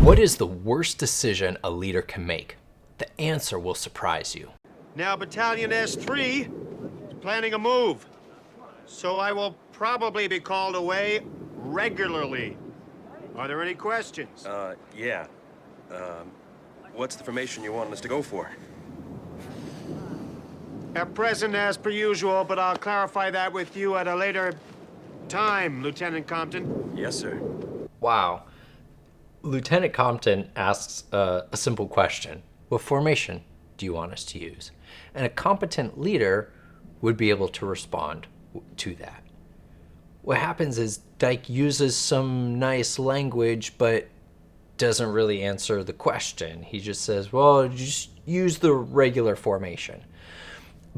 What is the worst decision a leader can make? The answer will surprise you. Now, Battalion S3 is planning a move, so I will probably be called away regularly. Are there any questions? Yeah. What's the formation you want us to go for? At present, as per usual, but I'll clarify that with you at a later time, Lieutenant Compton. Yes, sir. Wow. Lieutenant Compton asks a simple question. What formation do you want us to use? And a competent leader would be able to respond to that. What happens is Dyke uses some nice language, but doesn't really answer the question. He just says, well, just use the regular formation.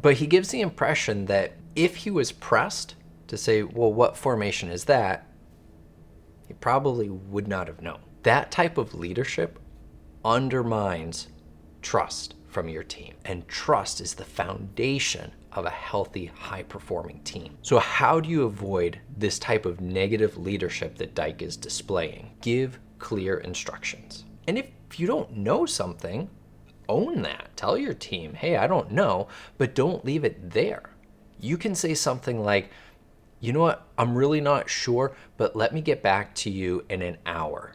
But he gives the impression that if he was pressed to say, well, what formation is that? He probably would not have known. That type of leadership undermines trust from your team. And trust is the foundation of a healthy, high-performing team. So how do you avoid this type of negative leadership that Dyke is displaying? Give clear instructions. And if you don't know something, own that. Tell your team, hey, I don't know, but don't leave it there. You can say something like, you know what, I'm really not sure, but let me get back to you in an hour,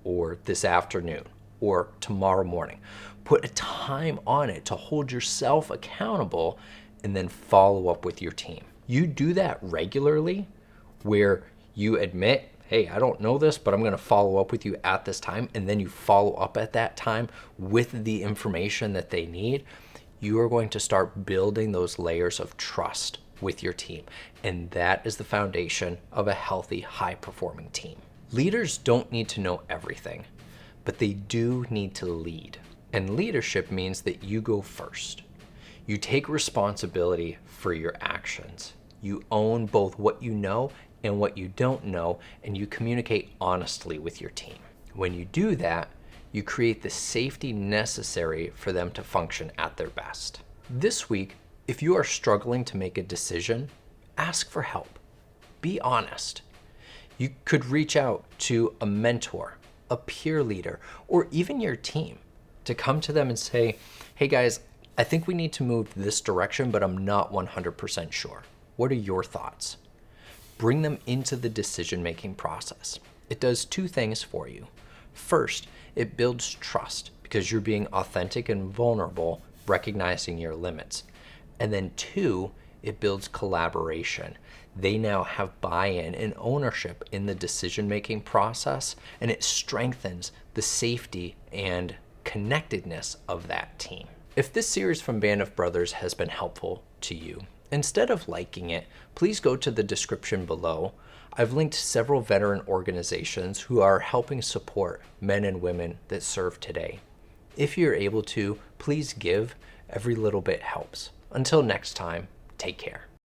or this afternoon, or tomorrow morning. Put a time on it to hold yourself accountable and then follow up with your team. You do that regularly where you admit, hey, I don't know this, but I'm going to follow up with you at this time, and then you follow up at that time with the information that they need. You are going to start building those layers of trust with your team, and that is the foundation of a healthy, high-performing team. Leaders don't need to know everything, but they do need to lead. And leadership means that you go first. You take responsibility for your actions. You own both what you know and what you don't know, and you communicate honestly with your team. When you do that, you create the safety necessary for them to function at their best. This week, if you are struggling to make a decision, ask for help. Be honest. You could reach out to a mentor, a peer leader, or even your team to come to them and say, hey guys, I think we need to move this direction, but I'm not 100% sure. What are your thoughts? Bring them into the decision-making process. It does two things for you. First, it builds trust because you're being authentic and vulnerable, recognizing your limits. And then two, it builds collaboration. They now have buy-in and ownership in the decision-making process, and it strengthens the safety and connectedness of that team. If this series from Band of Brothers has been helpful to you, instead of liking it, please go to the description below. I've linked several veteran organizations who are helping support men and women that serve today. If you're able to, please give. Every little bit helps. Until next time, take care.